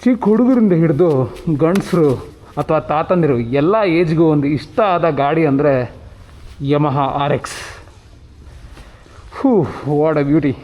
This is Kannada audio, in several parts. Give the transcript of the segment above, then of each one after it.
ಚಿಕ್ಕ ಹುಡುಗರಿಂದ ಹಿಡಿದು ಗಂಡಸರು ಅಥವಾ ತಾತಂದಿರು ಎಲ್ಲ ಏಜ್ಗೂ ಒಂದು ಇಷ್ಟ ಆದ ಗಾಡಿ ಅಂದರೆ Yamaha RX. What a beauty.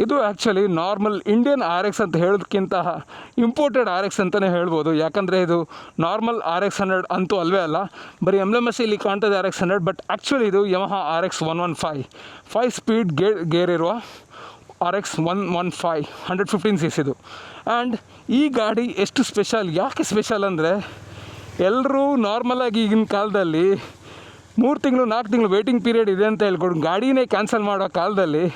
ಇದು ಆ್ಯಕ್ಚುಲಿ ನಾರ್ಮಲ್ ಇಂಡಿಯನ್ RX ಅಂತ ಹೇಳೋದಕ್ಕಿಂತ ಇಂಪೋರ್ಟೆಡ್ RX ಅಂತಲೇ ಹೇಳ್ಬೋದು. ಯಾಕಂದರೆ ಇದು ನಾರ್ಮಲ್ RX100 ಅಂತೂ ಅಲ್ವೇ ಅಲ್ಲ. ಬರೀ MS ಇಲ್ಲಿ ಕಾಣ್ತದೆ RX100, ಬಟ್ ಆ್ಯಕ್ಚುಲಿ ಇದು ಯಮಹಾ RX 115 5 ಸ್ಪೀಡ್ ಗೇರ್ ಇರುವ RX 115 115cc ಇದು. ಆ್ಯಂಡ್ ಈ ಗಾಡಿ ಎಷ್ಟು ಸ್ಪೆಷಲ್, ಯಾಕೆ ಸ್ಪೆಷಲ್ ಅಂದರೆ ಎಲ್ಲರೂ ನಾರ್ಮಲಾಗಿ ಈಗಿನ ಕಾಲದಲ್ಲಿ 3 ತಿಂಗಳು 4 ತಿಂಗಳು ವೇಟಿಂಗ್ ಪೀರಿಯಡ್ ಇದೆ ಅಂತ ಹೇಳ್ಕೊಂಡು ಗಾಡಿನೇ ಕ್ಯಾನ್ಸಲ್ ಮಾಡೋ ಕಾಲದಲ್ಲಿ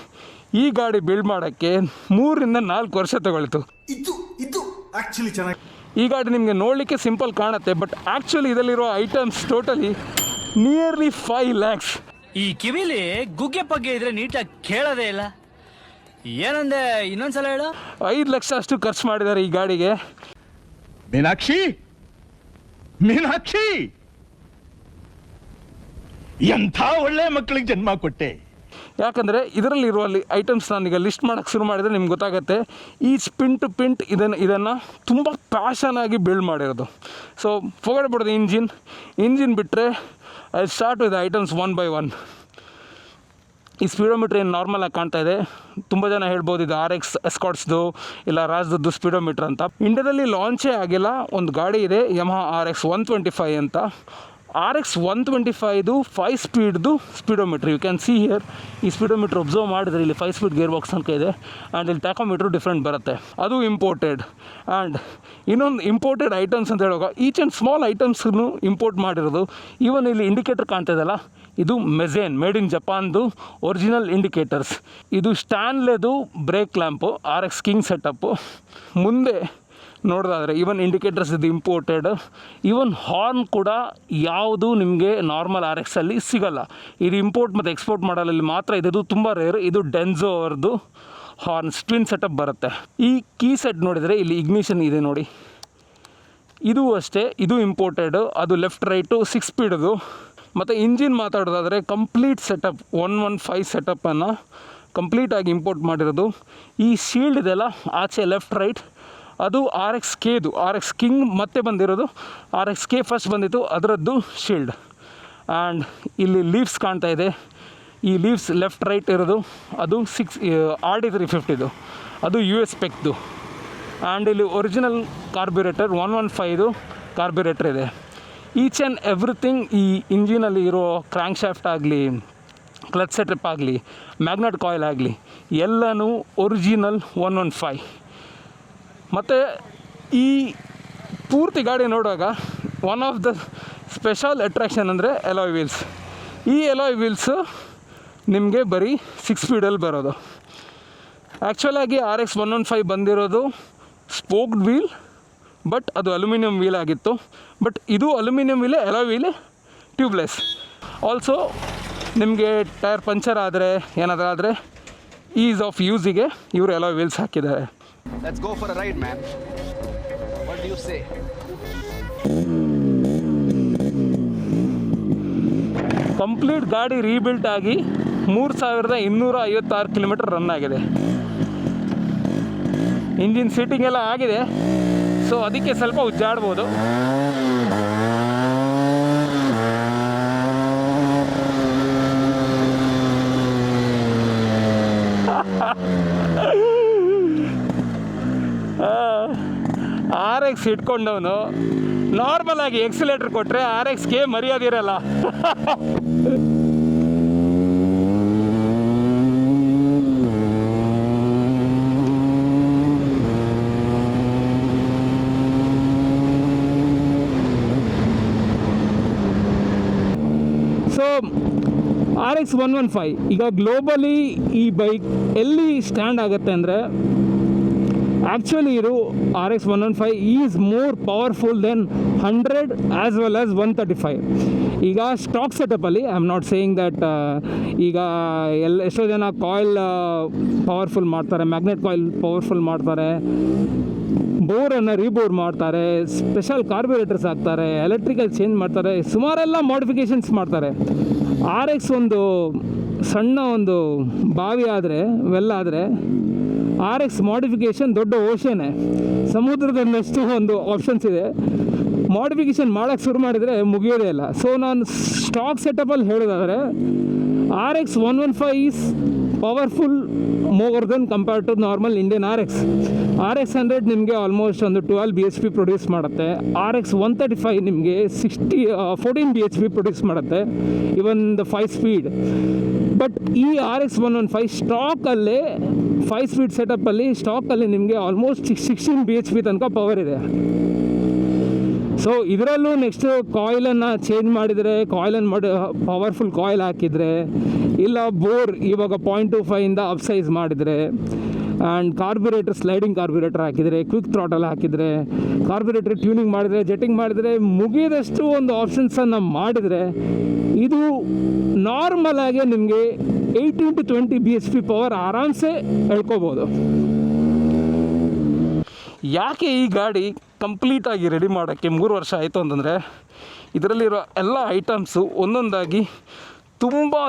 ಈ ಗಾಡಿ ಬಿಲ್ಡ್ ಮಾಡೋಕ್ಕೆ 3 ರಿಂದ 4 ವರ್ಷ ತಗೊಳ್ತು. ಇದು ಆ್ಯಕ್ಚುಲಿ ಚೆನ್ನಾಗಿ. ಈ ಗಾಡಿ ನಿಮಗೆ ನೋಡಲಿಕ್ಕೆ ಸಿಂಪಲ್ ಕಾಣುತ್ತೆ, ಬಟ್ ಆ್ಯಕ್ಚುಲಿ ಇದರಲ್ಲಿರೋ ಐಟಮ್ಸ್ ಟೋಟಲಿ ನಿಯರ್ಲಿ 5 lakhs. ಈ ಕಿವಿಲಿ ಗುಗ್ಗೆ ಪಗ್ಗೆ ಇದ್ರೆ ನೀಟಾಗಿ ಕೇಳೋದೇ ಇಲ್ಲ. ಏನಂದೆ ಇನ್ನೊಂದ್ಸಲ ಹೇಳು. 5 ಲಕ್ಷ ಅಷ್ಟು ಖರ್ಚು ಮಾಡಿದ್ದಾರೆ ಈ ಗಾಡಿಗೆ. ಮೀನಾಕ್ಷಿ ಎಂಥ ಒಳ್ಳೆ ಮಕ್ಕಳಿಗೆ ಜನ್ಮ ಕೊಟ್ಟೆ. ಯಾಕಂದರೆ ಇದರಲ್ಲಿರುವ ಐಟಮ್ಸ್ ನಾನೀಗ ಲಿಸ್ಟ್ ಮಾಡೋಕ್ಕೆ ಶುರು ಮಾಡಿದರೆ ನಿಮ್ಗೆ ಗೊತ್ತಾಗುತ್ತೆ. ಈಚ್ ಪಿನ್ ಟು ಪಿಂಟ್ ಇದನ್ನು ತುಂಬ ಪ್ಯಾಷನಾಗಿ ಬಿಲ್ಡ್ ಮಾಡಿರೋದು. ಸೊ ಫೋಗಡೆ ಬಿಡೋದು ಇಂಜಿನ್ ಬಿಟ್ಟರೆ I start with items one by one. ಈ ಸ್ಪೀಡೋಮೀಟ್ರ್ ಏನು ನಾರ್ಮಲಾಗಿ ಕಾಣ್ತಾ ಇದೆ. ತುಂಬ ಜನ ಹೇಳ್ಬೋದು ಇದು RX ಎಸ್ಕಾಟ್ಸ್ದು ಇಲ್ಲ ರಾಜ್ದು ಸ್ಪೀಡೋಮೀಟ್ರ್ ಅಂತ. ಇಂಡಿಯಾದಲ್ಲಿ ಲಾಂಚೇ ಆಗಿಲ್ಲ ಒಂದು ಗಾಡಿ ಇದೆ ಯಮಹಾ RX 125 ಅಂತ. RX 125 5 ಸ್ಪೀಡ್ದು speedometer. You can see here. ಈ ಸ್ಪೀಡೋಮೀಟ್ರ್ ಒಬ್ಸರ್ವ್ ಮಾಡಿದ್ರೆ ಇಲ್ಲಿ 5 ಸ್ಪೀಡ್ ಗೇರ್ ಬಾಕ್ಸ್ ಅಂತ ಇದೆ. ಆ್ಯಂಡ್ ಇಲ್ಲಿ ಟ್ಯಾಕೋಮೀಟ್ರು ಡಿಫ್ರೆಂಟ್ ಬರುತ್ತೆ. ಅದು ಇಂಪೋರ್ಟೆಡ್. ಆ್ಯಂಡ್ ಇನ್ನೊಂದು ಇಂಪೋರ್ಟೆಡ್ ಐಟಮ್ಸ್ ಅಂತ ಹೇಳುವಾಗ ಈಚ್ ಆ್ಯಂಡ್ ಸ್ಮಾಲ್ ಐಟಮ್ಸನ್ನು ಇಂಪೋರ್ಟ್ ಮಾಡಿರೋದು. ಈವನ್ ಇಲ್ಲಿ ಇಂಡಿಕೇಟರ್ ಕಾಣ್ತಿದೆಯಲ್ಲ, ಇದು ಮೆಝೇನ್ ಮೇಡ್ ಇನ್ ಜಪಾನ್ದು ಒರಿಜಿನಲ್ ಇಂಡಿಕೇಟರ್ಸ್. ಇದು ಸ್ಟ್ಯಾನ್ಲೆದು brake lamp RX king setup. ಮುಂದೆ ನೋಡೋದಾದರೆ ಈವನ್ ಇಂಡಿಕೇಟರ್ಸ್ ಇದು ಇಂಪೋರ್ಟೆಡ್. ಈವನ್ ಹಾರ್ನ್ ಕೂಡ ಯಾವುದು ನಿಮಗೆ ನಾರ್ಮಲ್ RXಲ್ಲಿ ಸಿಗೋಲ್ಲ. ಇದು ಇಂಪೋರ್ಟ್ ಮತ್ತು ಎಕ್ಸ್ಪೋರ್ಟ್ ಮಾಡಲಲ್ಲಿ ಮಾತ್ರ ಇದು ತುಂಬ ರೇರ್. ಇದು ಡೆನ್ಸೋ ಅವ್ರದ್ದು ಹಾರ್ನ್ ಟ್ವಿನ್ ಸೆಟಪ್ ಬರುತ್ತೆ. ಈ ಕೀ ಸೆಟ್ ನೋಡಿದರೆ ಇಲ್ಲಿ ಇಗ್ನಿಷನ್ ಇದೆ ನೋಡಿ, ಇದು ಅಷ್ಟೇ, ಇದು ಇಂಪೋರ್ಟೆಡ್. ಅದು ಲೆಫ್ಟ್ ರೈಟು 6 ಸ್ಪೀಡದು. ಮತ್ತು ಇಂಜಿನ್ ಮಾತಾಡೋದಾದರೆ ಕಂಪ್ಲೀಟ್ ಸೆಟಪ್ 115 ಸೆಟಪ್ಪನ್ನು ಕಂಪ್ಲೀಟಾಗಿ ಇಂಪೋರ್ಟ್ ಮಾಡಿರೋದು. ಈ ಶೀಲ್ಡ್ ಇದೆಲ್ಲ ಆಚೆ ಲೆಫ್ಟ್ ರೈಟ್, ಅದು RXKದು RX ಕಿಂಗ್ ಮತ್ತೆ ಬಂದಿರೋದು. RXK ಫಸ್ಟ್ ಬಂದಿತ್ತು, ಅದರದ್ದು ಶೀಲ್ಡ್. ಆ್ಯಂಡ್ ಇಲ್ಲಿ ಲೀವ್ಸ್ ಕಾಣ್ತಾ ಇದೆ. ಈ ಲೀವ್ಸ್ ಲೆಫ್ಟ್ ರೈಟ್ ಇರೋದು ಅದು RD 350ದು, ಅದು US ಸ್ಪೆಕ್ದು. ಆ್ಯಂಡ್ ಇಲ್ಲಿ ಒರಿಜಿನಲ್ ಕಾರ್ಬ್ಯುರೇಟರ್ 115 ಕಾರ್ಬ್ಯುರೇಟರ್ ಇದೆ. ಈಚ್ ಆ್ಯಂಡ್ ಎವ್ರಿಥಿಂಗ್ ಈ ಇಂಜಿನಲ್ಲಿ ಇರೋ ಕ್ರ್ಯಾಂಕ್ ಶಾಫ್ಟ್ ಆಗಲಿ, ಕ್ಲಚ್ ಸೆಟಪ್ ಆಗಲಿ, ಮ್ಯಾಗ್ನೆಟ್ ಕಾಯಿಲ್ ಆಗಲಿ ಎಲ್ಲನೂ ಒರಿಜಿನಲ್ 115. ಮತ್ತು ಈ ಪೂರ್ತಿ ಗಾಡಿ ನೋಡುವಾಗ one of the special attraction ಅಂದರೆ ಎಲಾಯ್ ವೀಲ್ಸ್. ಈ ಎಲಾಯ್ ವೀಲ್ಸು ನಿಮಗೆ ಬರೀ 6 ಸ್ಪೀಡಲ್ಲಿ ಬರೋದು. ಆ್ಯಕ್ಚುಲಾಗಿ RX 115 ಬಂದಿರೋದು ಸ್ಪೋಕ್ಡ್ ವೀಲ್, ಬಟ್ ಅದು ಅಲ್ಯೂಮಿನಿಯಂ ವೀಲ್ ಆಗಿತ್ತು. ಬಟ್ ಇದು ಅಲ್ಯೂಮಿನಿಯಂ ವೀಲೇ, ಎಲಾಯ್ ವೀಲೇ, ಟ್ಯೂಬ್ಲೆಸ್. ಆಲ್ಸೋ ನಿಮಗೆ ಟೈರ್ ಪಂಚರ್ ಆದರೆ ಏನಾದರೂ ಆದರೆ ಈಸ್ ಆಫ್ ಯೂಸಿಗೆ ಇವರು ಎಲಾಯ್ ವೀಲ್ಸ್ ಹಾಕಿದ್ದಾರೆ. Let's go for a ride, man. What do you say? Complete ಗಾಡಿ ರೀಬಿಲ್ಟ್ ಆಗಿ 3256 ಕಿಲೋಮೀಟರ್ ರನ್ ಆಗಿದೆ. ಇಂಜಿನ್ ಸೀಟಿಂಗ್ ಎಲ್ಲ ಆಗಿದೆ, ಸೊ ಅದಕ್ಕೆ ಸ್ವಲ್ಪ ಉಜ್ಜಾಡ್ಬೋದು. RX ಇಟ್ಕೊಂಡವನು ನಾರ್ಮಲ್ ನಾರ್ಮಲ್ ಆಗಿ ಎಕ್ಸಿಲೇಟರ್ ಕೊಟ್ಟರೆ RX-ಗೆ ಮರ್ಯಾದಿರಲ್ಲ. ಸೊ RX 115 ಈಗ ಗ್ಲೋಬಲಿ ಈ ಬೈಕ್ ಎಲ್ಲಿ ಸ್ಟ್ಯಾಂಡ್ ಆಗುತ್ತೆ ಅಂದರೆ, ಆ್ಯಕ್ಚುಲಿ ಇದು RX 115 is more powerful than 100 as well as 135. ಈಗ ಸ್ಟಾಕ್ ಸೆಟಪಲ್ಲಿ I am not saying that ಈಗ ಎಷ್ಟೋ ಜನ ಕಾಯಿಲ್ ಪವರ್ಫುಲ್ ಮಾಡ್ತಾರೆ, ಮ್ಯಾಗ್ನೆಟ್ ಕಾಯಿಲ್ ಪವರ್ಫುಲ್ ಮಾಡ್ತಾರೆ, ಬೋರನ್ನು ರೀಬೋರ್ ಮಾಡ್ತಾರೆ, ಸ್ಪೆಷಲ್ ಕಾರ್ಬ್ಯುರೇಟರ್ಸ್ ಹಾಕ್ತಾರೆ, ಎಲೆಕ್ಟ್ರಿಕಲ್ ಚೇಂಜ್ ಮಾಡ್ತಾರೆ, ಸುಮಾರೆಲ್ಲ ಮಾಡಿಫಿಕೇಷನ್ಸ್ ಮಾಡ್ತಾರೆ. RX ಒಂದು ಸಣ್ಣ ಒಂದು ಬಾವಿ ಆದರೆ ಆದರೆ RX ಮಾಡಿಫಿಕೇಷನ್ ದೊಡ್ಡ ಓಷನೇ, ಸಮುದ್ರದಲ್ಲಷ್ಟು ಒಂದು ಆಪ್ಷನ್ಸ್ ಇದೆ. ಮಾಡಿಫಿಕೇಷನ್ ಮಾಡೋಕ್ಕೆ ಶುರು ಮಾಡಿದರೆ ಮುಗಿಯೋದೇ ಇಲ್ಲ. ಸೊ ನಾನು ಸ್ಟಾಕ್ ಸೆಟಪಲ್ಲಿ ಹೇಳೋದಾದರೆ RX 115 is powerful more than compared to normal Indian RX 100 ನಿಮಗೆ ಆಲ್ಮೋಸ್ಟ್ ಒಂದು 12 BHP ಪ್ರೊಡ್ಯೂಸ್ ಮಾಡುತ್ತೆ. RX 135 ನಿಮಗೆ 14 BHP ಪ್ರೊಡ್ಯೂಸ್ ಮಾಡುತ್ತೆ, ಇವನ್ ದ 5 ಸ್ಪೀಡ್. ಬಟ್ ಈ RX 115 ಸ್ಟಾಕಲ್ಲೇ 5 ಸ್ಪೀಡ್ ಸೆಟಪ್ಪಲ್ಲಿ ಸ್ಟಾಕಲ್ಲಿ ನಿಮಗೆ ಆಲ್ಮೋಸ್ಟ್ 16 BHP ತನಕ ಪವರ್ ಇದೆ. ಸೊ ಇದರಲ್ಲೂ ನೆಕ್ಸ್ಟು ಕಾಯಿಲನ್ನು ಚೇಂಜ್ ಮಾಡಿದರೆ, ಕಾಯಿಲನ್ನು ಪವರ್ಫುಲ್ ಕಾಯಿಲ್ ಹಾಕಿದರೆ, ಇಲ್ಲ ಬೋರ್ ಇವಾಗ 0.25ಇಂದ ಅಪ್ಸೈಸ್ ಮಾಡಿದರೆ, ಆ್ಯಂಡ್ ಕಾರ್ಬ್ಯುರೇಟರ್ ಸ್ಲೈಡಿಂಗ್ ಕಾರ್ಬ್ಯುರೇಟರ್ ಹಾಕಿದರೆ, ಕ್ವಿಕ್ ಥ್ರಾಟಲ್ ಹಾಕಿದರೆ, ಕಾರ್ಬ್ಯುರೇಟರ್ ಟ್ಯೂನಿಂಗ್ ಮಾಡಿದರೆ, ಜೆಟ್ಟಿಂಗ್ ಮಾಡಿದರೆ, ಮುಗಿದಷ್ಟು ಒಂದು ಆಪ್ಷನ್ಸನ್ನು ಮಾಡಿದರೆ ಇದು ನಾರ್ಮಲ್ ಆಗಿ ನಿಮಗೆ 18 to 20 BHP ಪವರ್ ಆರಾಮ್ಸೆ ಹೇಳ್ಕೋಬೋದು. ಯಾಕೆ ಈ ಗಾಡಿ ಕಂಪ್ಲೀಟಾಗಿ ರೆಡಿ ಮಾಡೋಕ್ಕೆ 3 ವರ್ಷ ಆಯಿತು ಅಂತಂದರೆ, ಇದರಲ್ಲಿರೋ ಎಲ್ಲ ಐಟಮ್ಸು ಒಂದೊಂದಾಗಿ ತುಂಬಾ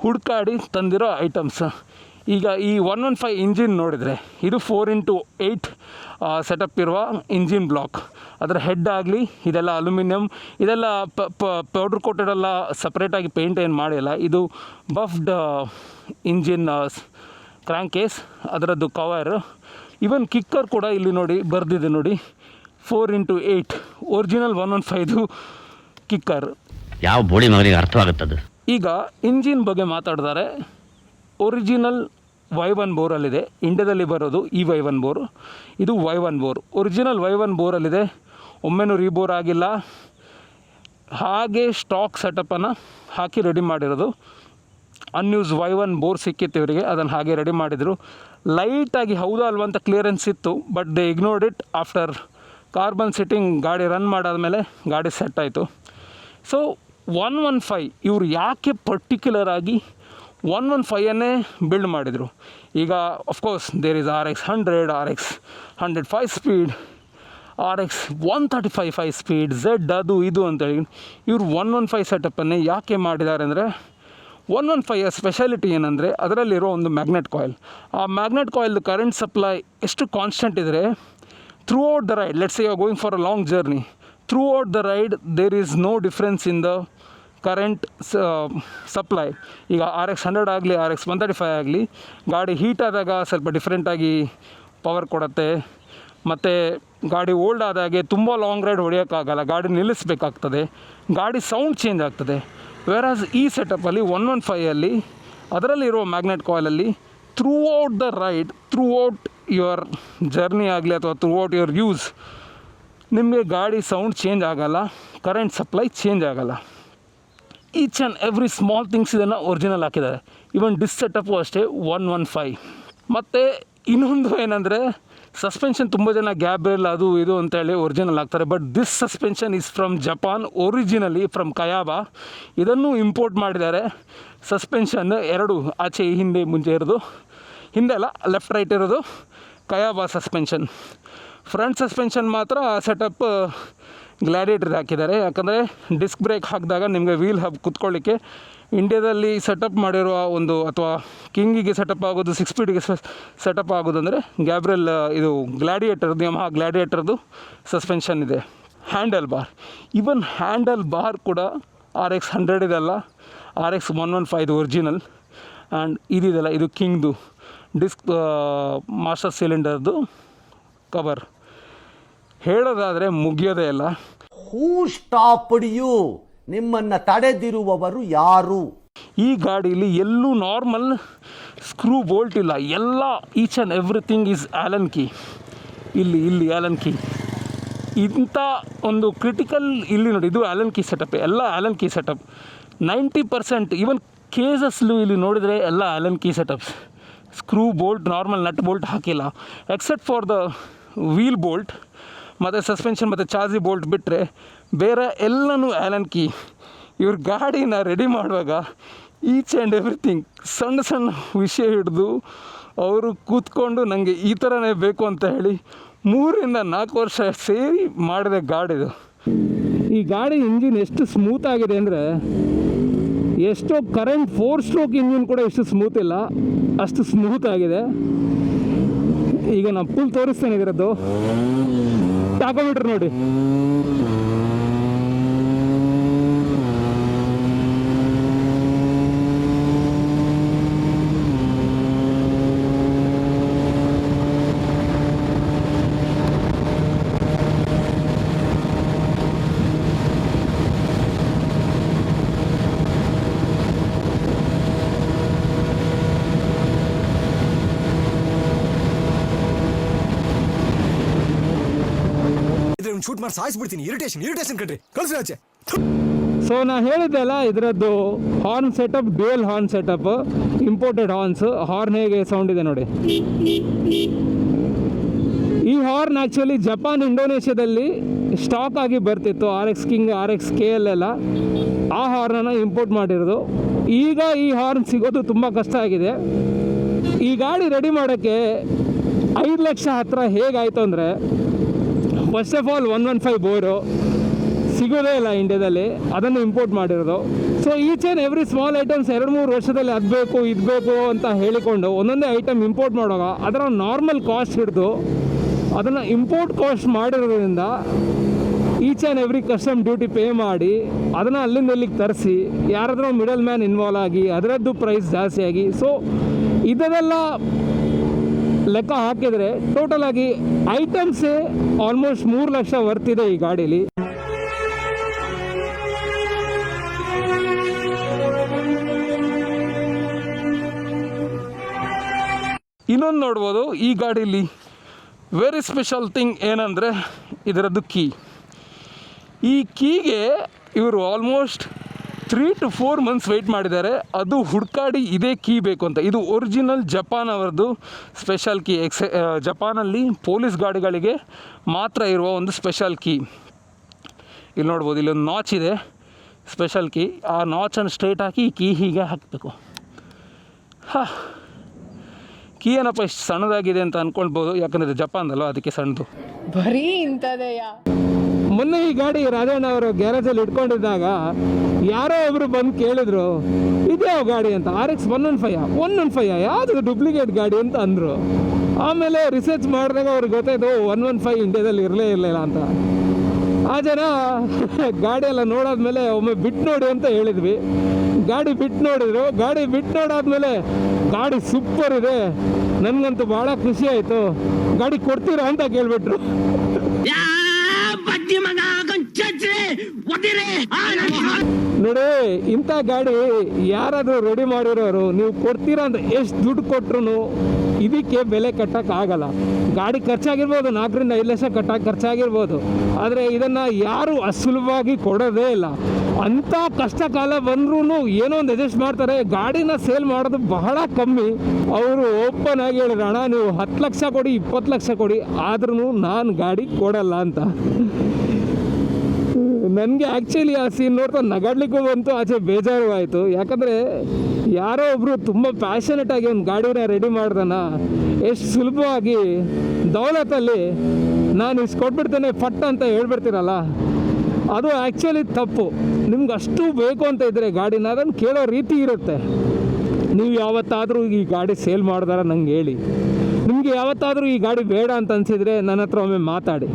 ಹುಡುಕಾಡಿ ತಂದಿರೋ ಐಟಮ್ಸ್. ಈಗ ಈ 115 ಇಂಜಿನ್ ನೋಡಿದರೆ ಇದು 4x8 ಸೆಟಪ್ ಇರುವ ಇಂಜಿನ್ ಬ್ಲಾಕ್. ಅದರ ಹೆಡ್ ಆಗಲಿ ಇದೆಲ್ಲ ಅಲ್ಯೂಮಿನಿಯಂ, ಇದೆಲ್ಲ ಪೌಡ್ರ್ ಕೋಟೆಡೆಲ್ಲ ಸಪ್ರೇಟಾಗಿ ಪೇಂಟ್ ಏನು ಮಾಡಿಲ್ಲ. ಇದು ಬಫ್ಡ್ ಇಂಜಿನ್ ಕ್ರ್ಯಾಂಕ್ ಕೇಸ್, ಅದರದ್ದು ಕವರ್, ಈವನ್ ಕಿಕ್ಕರ್ ಕೂಡ ಇಲ್ಲಿ ನೋಡಿ ಬರೆದಿದೆ ನೋಡಿ 4x8 ಒರಿಜಿನಲ್ 115 ಕಿಕ್ಕರ್. ಯಾವ ಬೋಳಿ ಮಗನಿಗೆ ಅರ್ಥವಾಗುತ್ತದೆ. ಈಗ ಇಂಜಿನ್ ಬಗ್ಗೆ ಮಾತಾಡಿದರೆ ಒರಿಜಿನಲ್ Y1 ಬೋರಲ್ಲಿದೆ, ಇಂಡಿಯಾದಲ್ಲಿ ಬರೋದು ಈ Y1 ಬೋರ್, ಇದು Y1 ಬೋರ್. ಒರಿಜಿನಲ್ Y1 ಬೋರಲ್ಲಿದೆ, ಒಮ್ಮೆನೂ ರೀಬೋರ್ ಆಗಿಲ್ಲ, ಹಾಗೆ ಸ್ಟಾಕ್ ಸೆಟಪ್ಪನ್ನು ಹಾಕಿ ರೆಡಿ ಮಾಡಿರೋದು. ಅನ್ಯೂಸ್ Y1 ಬೋರ್ ಸಿಕ್ಕಿತ್ತು ಇವರಿಗೆ, ಅದನ್ನು ಹಾಗೆ ರೆಡಿ ಮಾಡಿದರು. ಲೈಟಾಗಿ ಹೌದಾ ಅಲ್ವಾ ಅಂತ ಕ್ಲಿಯರೆನ್ಸ್ ಇತ್ತು, but they ignored it. After carbon sitting ಗಾಡಿ ರನ್ ಮಾಡಾದಮೇಲೆ ಗಾಡಿ ಸೆಟ್ ಆಯಿತು. ಸೊ 115 ಇವರು ಯಾಕೆ ಪರ್ಟಿಕ್ಯುಲರ್ ಆಗಿ 115ಅನ್ನೇ ಬಿಲ್ಡ್ ಮಾಡಿದರು? ಈಗ of course there is RX 100, RX 100 5 speed, RX 135 5 speed, Z ಅದು ಇದು ಅಂತೇಳಿ ಇವರು 115 ಸೆಟಪ್ಪನ್ನೇ ಯಾಕೆ ಮಾಡಿದ್ದಾರೆ ಅಂದರೆ, 115 ಸ್ಪೆಷಾಲಿಟಿ ಏನಂದರೆ ಅದರಲ್ಲಿರೋ ಒಂದು ಮ್ಯಾಗ್ನೆಟ್ ಕಾಯಿಲ್. ಆ ಮ್ಯಾಗ್ನೆಟ್ ಕಾಯಿಲ್ದು ಕರೆಂಟ್ ಸಪ್ಲೈ ಎಷ್ಟು ಕಾನ್ಸ್ಟೆಂಟ್ ಇದ್ದರೆ throughout the ride, let's say you are going for a long journey, throughout the ride there is no difference in the current supply. ಈಗ RX 100 ಆಗಲಿ RX 135 ಆಗಲಿ ಗಾಡಿ ಹೀಟ್ ಆದಾಗ ಸ್ವಲ್ಪ ಡಿಫ್ರೆಂಟಾಗಿ ಪವರ್ ಕೊಡುತ್ತೆ. ಮತ್ತು ಗಾಡಿ ಓಲ್ಡ್ ಆದಾಗೆ ತುಂಬ ಲಾಂಗ್ ರೈಡ್ ಹೊಡೆಯೋಕ್ಕಾಗಲ್ಲ, ಗಾಡಿ ನಿಲ್ಲಿಸಬೇಕಾಗ್ತದೆ, ಗಾಡಿ ಸೌಂಡ್ ಚೇಂಜ್ ಆಗ್ತದೆ. ವೆರಾಸ್ ಈ ಸೆಟಪ್ಪಲ್ಲಿ 115ಅಲ್ಲಿ ಅದರಲ್ಲಿರೋ ಮ್ಯಾಗ್ನೆಟ್ ಕಾಯಿಲಲ್ಲಿ throughout the ride, throughout your journey ಆಗಲಿ ಅಥವಾ ಥ್ರೂ ಔಟ್ ಯುವರ್ ಯೂಸ್ ನಿಮಗೆ ಗಾಡಿ ಸೌಂಡ್ ಚೇಂಜ್ ಆಗೋಲ್ಲ, ಕರೆಂಟ್ ಸಪ್ಲೈ ಚೇಂಜ್ ಆಗೋಲ್ಲ. Each and every small things ಇದನ್ನು ಒರಿಜಿನಲ್ ಹಾಕಿದ್ದಾರೆ. ಇವನ್ ಡಿಸ್ ಸೆಟಪ್ಪು ಅಷ್ಟೇ 115. ಮತ್ತು ಇನ್ನೊಂದು ಏನಂದರೆ ಸಸ್ಪೆನ್ಷನ್ ತುಂಬ ಜನ ಗ್ಯಾಬ್ರೆಲ್ ಅದು ಇದು ಅಂತೇಳಿ ಒರಿಜಿನಲ್ ಆಗ್ತಾರೆ, but this suspension is from Japan, originally from Kayaba. ಇದನ್ನು ಇಂಪೋರ್ಟ್ ಮಾಡಿದ್ದಾರೆ. ಸಸ್ಪೆನ್ಷನ್ ಎರಡು ಆಚೆ ಹಿಂದೆ ಮುಂಚೆ ಇರೋದು, ಹಿಂದೆ ಅಲ್ಲ ಲೆಫ್ಟ್ ರೈಟ್ ಇರೋದು ಕಯಾಬಾ ಸಸ್ಪೆನ್ಷನ್. ಫ್ರಂಟ್ ಸಸ್ಪೆನ್ಷನ್ ಮಾತ್ರ ಸೆಟಪ್ ಗ್ಲಾಡಿಯೇಟರ್ ಹಾಕಿದ್ದಾರೆ, ಯಾಕಂದರೆ ಡಿಸ್ಕ್ ಬ್ರೇಕ್ ಹಾಕಿದಾಗ ನಿಮಗೆ ವೀಲ್ ಹಬ್ ಕುತ್ಕೊಳ್ಳಿಕ್ಕೆ ಇಂಡಿಯಾದಲ್ಲಿ ಸೆಟಪ್ ಮಾಡಿರುವ ಒಂದು, ಅಥವಾ ಕಿಂಗಿಗೆ ಸೆಟಪ್ ಆಗೋದು 6 ಸ್ಪೀಡಿಗೆ ಸೆಟಪ್ ಆಗೋದು ಅಂದರೆ ಗ್ಯಾಬ್ರೆಲ್ ಇದು ಗ್ಲಾಡಿಯೇಟರ್ದು, ಯಮಹಾ ಗ್ಲಾಡಿಯೇಟರ್ದು ಸಸ್ಪೆನ್ಷನ್ ಇದೆ. ಹ್ಯಾಂಡಲ್ ಬಾರ್, ಇವನ್ ಹ್ಯಾಂಡಲ್ ಬಾರ್ ಕೂಡ RX 100 ಇದಲ್ಲ, RX 115 ಒರಿಜಿನಲ್. ಆ್ಯಂಡ್ ಇದಿದೆಲ್ಲ ಇದು ಕಿಂಗ್ದು ಡಿಸ್ಕ್ ಮಾಸ್ಟರ್ ಸಿಲಿಂಡರ್ದು ಕವರ್. ಹೇಳೋದಾದರೆ ಮುಗಿಯೋದೇ ಇಲ್ಲ. ಹೂ ಸ್ಟಾಪ್ಡ್ ಯು? ನಿಮ್ಮನ್ನು ತಡೆದಿರುವವರು ಯಾರು? ಈ ಗಾಡೀಲಿ ಎಲ್ಲೂ ನಾರ್ಮಲ್ ಸ್ಕ್ರೂ ಬೋಲ್ಟ್ ಇಲ್ಲ, ಎಲ್ಲ each and everything is Allen key. ಇಲ್ಲಿ ಆ್ಯಲನ್ ಕೀ, ಇಂಥ ಒಂದು ಕ್ರಿಟಿಕಲ್ ಇಲ್ಲಿ ನೋಡಿ, ಇದು ಆ್ಯಲನ್ ಕೀ ಸೆಟಪ್, ಎಲ್ಲ ಆ್ಯಲನ್ ಕೀ ಸೆಟಪ್. 90% ಈವನ್ ಕೇಸಸ್ಲು ಇಲ್ಲಿ ನೋಡಿದರೆ ಎಲ್ಲ Allen key setups. Screw bolt, normal nut bolt ಹಾಕಿಲ್ಲ, except for the wheel bolt ಮತ್ತು ಸಸ್ಪೆನ್ಷನ್ ಮತ್ತು ಚಾರ್ಜಿ ಬೋಲ್ಟ್ ಬಿಟ್ಟರೆ ಬೇರೆ ಎಲ್ಲನೂ ಆ್ಯಲನ್ ಕೀ. ಇವ್ರ ಗಾಡಿನ ರೆಡಿ ಮಾಡುವಾಗ ಈಚ್ ಆ್ಯಂಡ್ ಎವ್ರಿಥಿಂಗ್ ಸಣ್ಣ ಸಣ್ಣ ವಿಷಯ ಹಿಡಿದು ಅವರು ಕೂತ್ಕೊಂಡು ನನಗೆ ಈ ಥರನೇ ಬೇಕು ಅಂತ ಹೇಳಿ 3-4 ವರ್ಷ ಸೇರಿ ಮಾಡಿದ ಗಾಡಿದು. ಈ ಗಾಡಿ ಇಂಜಿನ್ ಎಷ್ಟು ಸ್ಮೂತ್ ಆಗಿದೆ ಅಂದರೆ, ಎಷ್ಟೋ ಕರೆಂಟ್ 4 ಸ್ಟ್ರೋಕ್ ಇಂಜಿನ್ ಕೂಡ ಎಷ್ಟು ಸ್ಮೂತ್ ಇಲ್ಲ, ಅಷ್ಟು ಸ್ಮೂತ್ ಆಗಿದೆ. ಈಗ ನಾನು ಫುಲ್ ತೋರಿಸ್ತೇನೆ ಇದರದ್ದು. ಟಾಕೋಮೀಟರ್ ನೋಡಿ, ಶೂಟ್ ಮಾಡಿ ಸಾಯಿಸ್ಬಿಡ್ತೀನಿ. ಇರಿಟೇಷನ್ ಕಣ್ರಿ, ಕಳ್ಸಿ ಆಚೆ. ಸೊ ನಾ ಹೇಳಿದ್ದೆಲ್ಲ ಇದರದ್ದು horn setup, dual horn setup, imported horns. Horn ಹೇಗೆ ಸೌಂಡ್ ಇದೆ ನೋಡಿ. ಈ ಹಾರ್ನ್ ಆ್ಯಕ್ಚುಲಿ ಜಪಾನ್, ಇಂಡೋನೇಷ್ಯಾದಲ್ಲಿ ಸ್ಟಾಕ್ ಆಗಿ ಬರ್ತಿತ್ತು, RX King, RX KL ಎಲ್ಲ. ಆ ಹಾರ್ನನ್ನು ಇಂಪೋರ್ಟ್ ಮಾಡಿರೋದು. ಈಗ ಈ ಹಾರ್ನ್ ಸಿಗೋದು ತುಂಬ ಕಷ್ಟ ಆಗಿದೆ. ಈ ಗಾಡಿ ರೆಡಿ ಮಾಡೋಕ್ಕೆ 5 ಲಕ್ಷ ಹತ್ತಿರ ಹೇಗಾಯಿತು ಅಂದರೆ, ಫಸ್ಟ್ ಆಫ್ ಆಲ್ 115 ಬೋರು ಸಿಗೋದೇ ಇಲ್ಲ ಇಂಡಿಯಾದಲ್ಲಿ, ಅದನ್ನು ಇಂಪೋರ್ಟ್ ಮಾಡಿರೋದು. So each and every small items 2-3 ವರ್ಷದಲ್ಲಿ ಅದು ಬೇಕು ಇದು ಬೇಕು ಅಂತ ಹೇಳಿಕೊಂಡು ಒಂದೊಂದೇ ಐಟಮ್ ಇಂಪೋರ್ಟ್ ಮಾಡುವಾಗ ಅದರ ನಾರ್ಮಲ್ ಕಾಸ್ಟ್ ಹಿಡಿದು ಅದನ್ನು ಇಂಪೋರ್ಟ್ ಕಾಸ್ಟ್ ಮಾಡಿರೋದ್ರಿಂದ each and every custom duty pay ಮಾಡಿ ಅದನ್ನು ಅಲ್ಲಿಂದ ಇಲ್ಲಿಗೆ ತರಿಸಿ ಯಾರಾದರೂ ಮಿಡಲ್ ಮ್ಯಾನ್ ಇನ್ವಾಲ್ವ್ ಆಗಿ ಅದರದ್ದು ಪ್ರೈಸ್ ಜಾಸ್ತಿ ಆಗಿ, ಸೊ ಇದೆಲ್ಲ ಲೆಕ್ಕ ಹಾಕಿದರೆ ಟೋಟಲ್ ಆಗಿ ಐಟಮ್ಸೇ ಆಲ್ಮೋಸ್ಟ್ 3 ಲಕ್ಷ ವರ್ತಿದೆ ಈ ಗಾಡೀಲಿ. ಇನ್ನೊಂದು ನೋಡ್ಬೋದು ಈ ಗಾಡೀಲಿ ವೆರಿ ಸ್ಪೆಷಲ್ ಥಿಂಗ್ ಏನಂದರೆ ಇದರದ್ದು ಕೀ. ಈ ಕೀಗೆ ಇವರು ಆಲ್ಮೋಸ್ಟ್ 3 to 4 months ವೆಯ್ಟ್ ಮಾಡಿದ್ದಾರೆ. ಅದು ಹುಡ್ಕಾಡಿ ಇದೇ ಕೀ ಬೇಕು ಅಂತ. ಇದು ಒರಿಜಿನಲ್ ಜಪಾನ್ ಅವರದ್ದು ಸ್ಪೆಷಲ್ ಕೀ. ಜಪಾನಲ್ಲಿ ಪೊಲೀಸ್ ಗಾಡಿಗಳಿಗೆ ಮಾತ್ರ ಇರುವ ಒಂದು ಸ್ಪೆಷಲ್ ಕೀ. ಇಲ್ಲಿ ನೋಡ್ಬೋದು, ಇಲ್ಲೊಂದು ನಾಚ್ ಇದೆ, ಸ್ಪೆಷಲ್ ಕೀ. ಆ ನಾಚನ್ನು ಸ್ಟ್ರೈಟ್ ಹಾಕಿ ಈ ಕೀ ಹೀಗೆ ಹಾಕಬೇಕು. ಕೀ ಏನಪ್ಪ ಇಷ್ಟು ಸಣ್ಣದಾಗಿದೆ ಅಂತ ಅಂದ್ಕೊಳ್ಬೋದು, ಯಾಕಂದರೆ ಜಪಾನ್ದಲ್ಲ ಅದಕ್ಕೆ ಸಣ್ಣದು. ಬರೀ ಇಂಥದೆಯಾ? ಮೊನ್ನೆ ಈ ಗಾಡಿ ರಾಜಣ್ಣ ಅವರು ಗ್ಯಾರೇಜಲ್ಲಿ ಇಟ್ಕೊಂಡಿದ್ದಾಗ ಯಾರೋ ಒಬ್ಬರು ಬಂದು ಕೇಳಿದ್ರು, ಇದ್ಯಾವ ಗಾಡಿ ಅಂತ. RX 115 ಯಾವುದು ಡೂಪ್ಲಿಕೇಟ್ ಗಾಡಿ ಅಂತ ಅಂದರು. ಆಮೇಲೆ ರಿಸರ್ಚ್ ಮಾಡಿದಾಗ ಅವ್ರಿಗೆ ಗೊತ್ತಾಯ್ತು 115 ಇಂಡಿಯಾದಲ್ಲಿ ಇರಲಿಲ್ಲ ಅಂತ. ಆ ಜನ ಗಾಡಿ ಎಲ್ಲ ನೋಡಾದ್ಮೇಲೆ ಒಮ್ಮೆ ಬಿಟ್ಟು ನೋಡಿ ಅಂತ ಹೇಳಿದ್ವಿ. ಗಾಡಿ ಬಿಟ್ಟು ನೋಡಿದ್ರು. ಗಾಡಿ ಬಿಟ್ಟು ನೋಡಾದ್ಮೇಲೆ ಗಾಡಿ ಸೂಪರ್ ಇದೆ, ನನಗಂತೂ ಭಾಳ ಖುಷಿ ಆಯಿತು, ಗಾಡಿ ಕೊಡ್ತೀರಾ ಅಂತ ಕೇಳಿಬಿಟ್ರು. ನೋಡಿ, ಇಂಥ ಗಾಡಿ ಯಾರಾದರೂ ರೆಡಿ ಮಾಡಿರೋರು ನೀವು ಕೊಡ್ತೀರಾ ಅಂತ ಎಷ್ಟು ದುಡ್ಡು ಕೊಟ್ರು ಇದಕ್ಕೆ ಬೆಲೆ ಕಟ್ಟೋಕ್ಕಾಗಲ್ಲ. ಗಾಡಿ ಖರ್ಚಾಗಿರ್ಬೋದು, 4-5 ಲಕ್ಷ ಖರ್ಚಾಗಿರ್ಬೋದು, ಆದರೆ ಇದನ್ನು ಯಾರು ಸುಲಭವಾಗಿ ಕೊಡೋದೇ ಇಲ್ಲ. ಅಂಥ ಕಷ್ಟ ಕಾಲ ಬಂದ್ರೂ ಏನೋ ಒಂದು ಅಡ್ಜಸ್ಟ್ ಮಾಡ್ತಾರೆ. ಗಾಡಿನ ಸೇಲ್ ಮಾಡೋದು ಬಹಳ ಕಮ್ಮಿ. ಅವರು ಓಪನ್ ಆಗಿ ಹೇಳಿದ್ರು, ಅಣ್ಣ ನೀವು 10 ಲಕ್ಷ ಕೊಡಿ, 20 ಲಕ್ಷ ಕೊಡಿ, ಆದ್ರೂ ನಾನು ಗಾಡಿ ಕೊಡಲ್ಲ ಅಂತ. ನನಗೆ ಆ್ಯಕ್ಚುಲಿ ಆ ಸೀನ್ ನೋಡ್ತಾ ನಗಾಡ್ಲಿಕ್ಕೂ ಬಂತು, ಆಚೆ ಬೇಜಾರು ಆಯಿತು. ಯಾಕಂದರೆ ಯಾರೋ ಒಬ್ಬರು ತುಂಬ ಪ್ಯಾಷನೇಟಾಗಿ ಒಂದು ಗಾಡಿನ ರೆಡಿ ಮಾಡ್ದಾನ ಎಷ್ಟು ಸುಲಭವಾಗಿ ದೌಲತ್ತಲ್ಲಿ ನಾನು ಇಷ್ಟು ಕೊಟ್ಬಿಡ್ತೇನೆ ಫಟ್ ಅಂತ ಹೇಳ್ಬಿಡ್ತೀರಲ್ಲ, ಅದು ಆ್ಯಕ್ಚುಲಿ ತಪ್ಪು. ನಿಮ್ಗೆ ಅಷ್ಟು ಬೇಕು ಅಂತ ಇದ್ದರೆ ಗಾಡಿನ ಅದನ್ನು ಕೇಳೋ ರೀತಿ ಇರುತ್ತೆ. ನೀವು ಯಾವತ್ತಾದರೂ ಈ ಗಾಡಿ ಸೇಲ್ ಮಾಡಿದಾರ ನಂಗೆ ಹೇಳಿ. ನಿಮಗೆ ಯಾವತ್ತಾದರೂ ಈ ಗಾಡಿ ಬೇಡ ಅಂತ ಅನಿಸಿದರೆ ನನ್ನ ಹತ್ರ ಒಮ್ಮೆ ಮಾತಾಡಿ.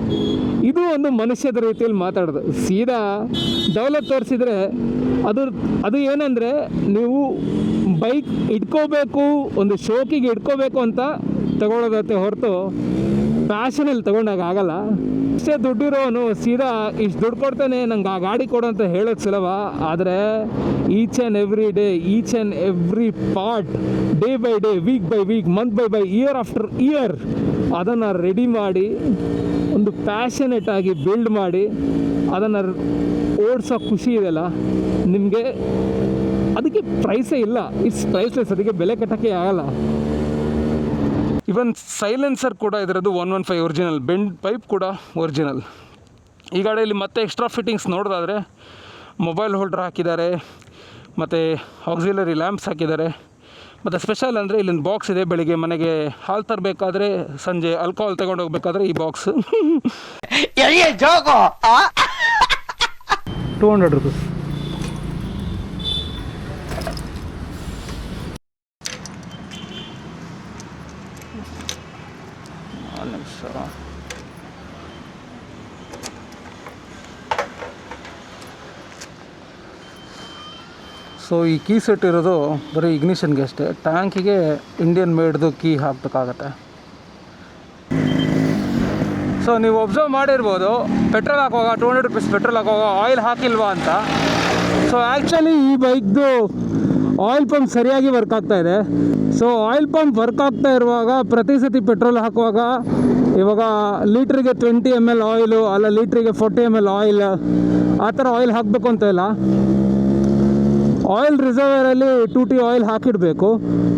ಇದು ಒಂದು ಮನುಷ್ಯದ ರೀತಿಯಲ್ಲಿ ಮಾತಾಡೋದು. ಸೀದಾ ದೌಲತ್ ತೋರಿಸಿದರೆ ಅದು ಏನಂದರೆ ನೀವು ಬೈಕ್ ಇಟ್ಕೋಬೇಕು, ಒಂದು ಶೋಕಿಗೆ ಇಟ್ಕೋಬೇಕು ಅಂತ ತಗೊಳ್ಳೋದತ್ತೆ ಹೊರತು ಪ್ಯಾಷನಲ್ಲಿ ತೊಗೊಂಡಾಗ ಆಗಲ್ಲ. ಇಷ್ಟೇ ದುಡ್ಡಿರೋನು ಸೀದಾ ಇಷ್ಟು ದುಡ್ಡು ಕೊಡ್ತೇನೆ ನಂಗೆ ಆ ಗಾಡಿ ಕೊಡು ಅಂತ ಹೇಳೋದು ಸುಲಭ. ಆದರೆ each and every day, each and every part, day by day, week by week, month by year after year ಅದನ್ನು ರೆಡಿ ಮಾಡಿ ಒಂದು ಪ್ಯಾಷನೇಟ್ ಆಗಿ ಬಿಲ್ಡ್ ಮಾಡಿ ಅದನ್ನು ಓಡಿಸೋ ಖುಷಿ ಇದೆಯಲ್ಲ ನಿಮಗೆ, ಅದಕ್ಕೆ ಪ್ರೈಸೇ ಇಲ್ಲ. ಇಟ್ಸ್ ಪ್ರೈಸ್ಲೆಸ್, ಅದಕ್ಕೆ ಬೆಲೆ ಕಟ್ಟೋಕ್ಕೆ ಆಗಲ್ಲ. ಇವನ್ ಸೈಲೆನ್ಸರ್ ಕೂಡ ಇದರದ್ದು 115 ಒರಿಜಿನಲ್, ಬೆಂಡ್ ಪೈಪ್ ಕೂಡ ಒರಿಜಿನಲ್. ಈ ಗಾಡಿಯಲ್ಲಿ ಮತ್ತೆ ಎಕ್ಸ್ಟ್ರಾ ಫಿಟ್ಟಿಂಗ್ಸ್ ನೋಡೋದಾದರೆ ಮೊಬೈಲ್ ಹೋಲ್ಡರ್ ಹಾಕಿದ್ದಾರೆ, ಮತ್ತು ಆಕ್ಸಿಲರಿ ಲ್ಯಾಂಪ್ಸ್ ಹಾಕಿದ್ದಾರೆ. ಮತ್ತು ಸ್ಪೆಷಲ್ ಅಂದರೆ ಇಲ್ಲೊಂದು ಬಾಕ್ಸ್ ಇದೆ. ಬೆಳಿಗ್ಗೆ ಮನೆಗೆ ಹಾಲು ತರಬೇಕಾದ್ರೆ, ಸಂಜೆ ಆಲ್ಕೋಹಾಲ್ ತಗೊಂಡು ಹೋಗ್ಬೇಕಾದ್ರೆ ಈ ಬಾಕ್ಸ್ 200 ರುಪೀಸ್. ಸೊ ಈ ಕೀ ಸೆಟ್ ಇರೋದು ಬರೀ ಇಗ್ನಿಷನ್ಗೆ ಅಷ್ಟೇ. ಟ್ಯಾಂಕಿಗೆ ಇಂಡಿಯನ್ ಮೇಡ್ದು ಕೀ ಹಾಕಬೇಕಾಗತ್ತೆ. ಸೊ ನೀವು ಒಬ್ಸರ್ವ್ ಮಾಡಿರ್ಬೋದು, ಪೆಟ್ರೋಲ್ ಹಾಕುವಾಗ 200 ರುಪೀಸ್ ಪೆಟ್ರೋಲ್ ಹಾಕುವಾಗ ಆಯಿಲ್ ಹಾಕಿಲ್ವಾ ಅಂತ. ಸೊ ಆ್ಯಕ್ಚುಲಿ ಈ ಬೈಕ್ದು ಆಯಿಲ್ ಪಂಪ್ ಸರಿಯಾಗಿ ವರ್ಕ್ ಆಗ್ತಾ ಇದೆ. ಸೊ ಆಯಿಲ್ ಪಂಪ್ ವರ್ಕ್ ಆಗ್ತಾ ಇರುವಾಗ ಪ್ರತಿ ಸತಿ ಪೆಟ್ರೋಲ್ ಹಾಕುವಾಗ ಇವಾಗ ಲೀಟ್ರಿಗೆ 20 ml ಆಯಿಲು, ಅಲ್ಲ ಲೀಟ್ರಿಗೆ 40 ml ಆಯಿಲ್, ಆ ಥರ ಆಯಿಲ್ ಹಾಕಬೇಕು ಅಂತ ಇಲ್ಲ. ಆಯಿಲ್ ರಿಸರ್ವರಲ್ಲಿ 2T ಆಯಿಲ್ ಹಾಕಿಡಬೇಕು.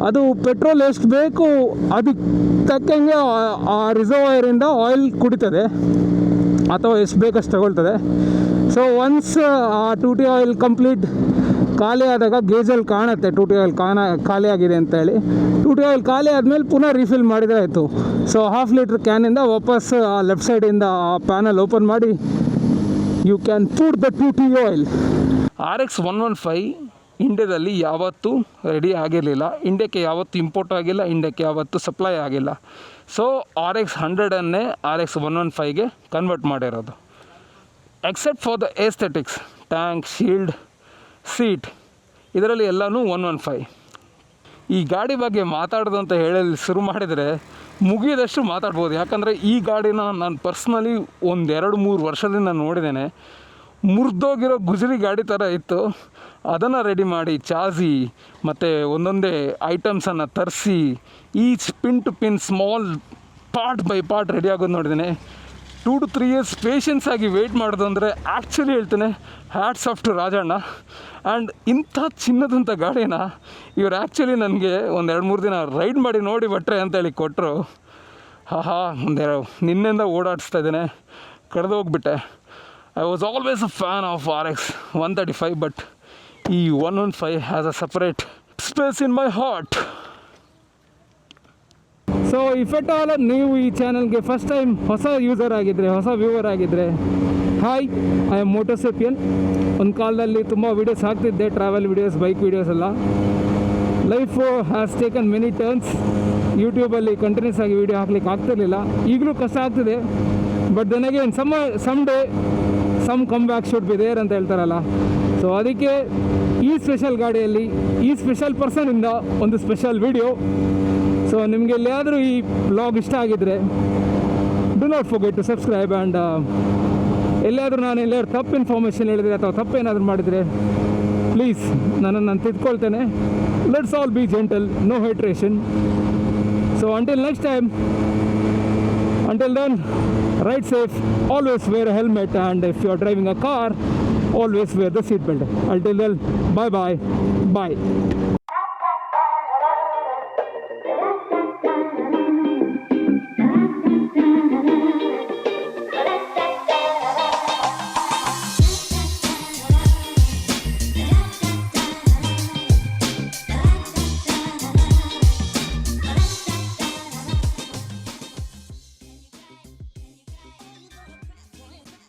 ಅದು ಪೆಟ್ರೋಲ್ ಎಷ್ಟು ಬೇಕು ಅದಕ್ಕೆ ತಕ್ಕಂಗೆ ಆ ರಿಸರ್ವರಿಂದ ಆಯಿಲ್ ಕುಡಿತದೆ, ಅಥವಾ ಎಷ್ಟು ಬೇಕಷ್ಟು ತಗೊಳ್ತದೆ. ಸೊ ಒನ್ಸ್ ಆ 2T ಆಯಿಲ್ ಕಂಪ್ಲೀಟ್ ಖಾಲಿ ಆದಾಗ ಗೇಜಲ್ಲಿ ಕಾಣುತ್ತೆ 2T ಆಯಿಲ್ ಖಾಲಿ ಆಗಿದೆ ಅಂತೇಳಿ. 2T ಆಯಿಲ್ ಖಾಲಿ ಆದಮೇಲೆ ಪುನಃ ರೀಫಿಲ್ ಮಾಡಿದರೆ ಆಯಿತು. ಸೊ 1/2 ಲೀಟ್ರ್ ಕ್ಯಾನಿಂದ ವಾಪಸ್ ಆ ಲೆಫ್ಟ್ ಸೈಡಿಂದ ಆ ಪ್ಯಾನಲ್ ಓಪನ್ ಮಾಡಿ you can put the 2T oil. RX 115 ಇಂಡಿಯಾದಲ್ಲಿ ಯಾವತ್ತೂ ರೆಡಿ ಆಗಿರಲಿಲ್ಲ. ಇಂಡಿಯಾಕ್ಕೆ ಯಾವತ್ತೂ ಇಂಪೋರ್ಟ್ ಆಗಿಲ್ಲ, ಇಂಡಿಯಾಕ್ಕೆ ಯಾವತ್ತೂ ಸಪ್ಲೈ ಆಗಿಲ್ಲ. ಸೊ RX 100ಅನ್ನೇ RX 115ಗೆ ಕನ್ವರ್ಟ್ ಮಾಡಿರೋದು. Accept for the aesthetics, tank, shield, seat, ಇದರಲ್ಲಿ ಎಲ್ಲನೂ 115. ಈ ಗಾಡಿ ಬಗ್ಗೆ ಮಾತಾಡೋದು ಅಂತ ಹೇಳಲು ಶುರು ಮಾಡಿದರೆ ಮುಗಿದಷ್ಟು ಮಾತಾಡ್ಬೋದು. ಯಾಕಂದರೆ ಈ ಗಾಡಿನ ನಾನು ಪರ್ಸ್ನಲಿ 1-2-3 ವರ್ಷದಿಂದ ನೋಡಿದ್ದೇನೆ. ಮುರಿದೋಗಿರೋ ಗುಜರಿ ಗಾಡಿ ಥರ ಇತ್ತು. ಅದನ್ನು ರೆಡಿ ಮಾಡಿ ಚಾಸಿ ಮತ್ತು ಒಂದೊಂದೇ ಐಟಮ್ಸನ್ನು ತರಿಸಿ each pin to pin small part by part ready ಆಗೋದು ನೋಡಿದ್ದೇನೆ. 2 to 3 years ಪೇಷನ್ಸ್ ಆಗಿ ವೆಯ್ಟ್ ಮಾಡೋದು ಅಂದರೆ ಆ್ಯಕ್ಚುಲಿ ಹೇಳ್ತೇನೆ hats off to Rajanna. And ಇಂಥ ಚಿನ್ನದಂಥ ಗಾಡಿನ ಇವ್ರು ಆ್ಯಕ್ಚುಲಿ ನನಗೆ 1-2-3 ದಿನ ರೈಡ್ ಮಾಡಿ ನೋಡಿ ಬಟ್ರೆ ಅಂತೇಳಿ ಕೊಟ್ಟರು. ನಿನ್ನೆಯಿಂದ ಓಡಾಡಿಸ್ತಾ ಇದ್ದೇನೆ, ಕಳೆದೋಗ್ಬಿಟ್ಟೆ. I was always a fan of RX 135, but ಈ 115 has a separate space in my heart. So if at all ನೀವು ಈ ಚಾನಲ್ಗೆ ಫಸ್ಟ್ ಟೈಮ್ ಹೊಸ ಯೂಸರ್ ಆಗಿದ್ದರೆ, ಹೊಸ ವ್ಯೂವರ್ ಆಗಿದ್ದರೆ, ಹಾಯ್, ಐ ಆಮ್ ಮೋಟೋಸೆಪಿಯನ್. ಒಂದು ಕಾಲದಲ್ಲಿ ತುಂಬ ವೀಡಿಯೋಸ್ ಹಾಕ್ತಿದ್ದೆ, ಟ್ರಾವೆಲ್ ವೀಡಿಯೋಸ್, ಬೈಕ್ ವೀಡಿಯೋಸ್ ಎಲ್ಲ. Life has taken many turns. ಯೂಟ್ಯೂಬಲ್ಲಿ ಕಂಟಿನ್ಯೂಸ್ ಆಗಿ ವೀಡಿಯೋ ಹಾಕ್ಲಿಕ್ಕೆ ಆಗ್ತಿರ್ಲಿಲ್ಲ. ಈಗಲೂ ಕಷ್ಟ ಆಗ್ತಿದೆ. But then again some day some come back should be there ಅಂತ ಹೇಳ್ತಾರಲ್ಲ. ಸೊ ಅದಕ್ಕೆ ಈ ಸ್ಪೆಷಲ್ ಗಾಡಿಯಲ್ಲಿ ಈ ಸ್ಪೆಷಲ್ ಪರ್ಸನಿಂದ ಒಂದು ಸ್ಪೆಷಲ್ ವಿಡಿಯೋ. ಸೊ ನಿಮಗೆ ಎಲ್ಲಿಯಾದರೂ ಈ ವ್ಲಾಗ್ ಇಷ್ಟ ಆಗಿದ್ದರೆ do not forget to subscribe. And ಎಲ್ಲಾದರೂ ನಾನು ಎಲ್ಲಾದ್ರೂ ತಪ್ಪು ಇನ್ಫಾರ್ಮೇಷನ್ ಹೇಳಿದರೆ ಅಥವಾ ತಪ್ಪೇನಾದರೂ ಮಾಡಿದರೆ ಪ್ಲೀಸ್ ನಾನು ತಿದ್ಕೊಳ್ತೇನೆ. Let's all be gentle, no hydration. So until next time, until then, ride safe, always wear a helmet, and if you are driving a car, always wear the seat belt. Until then, bye.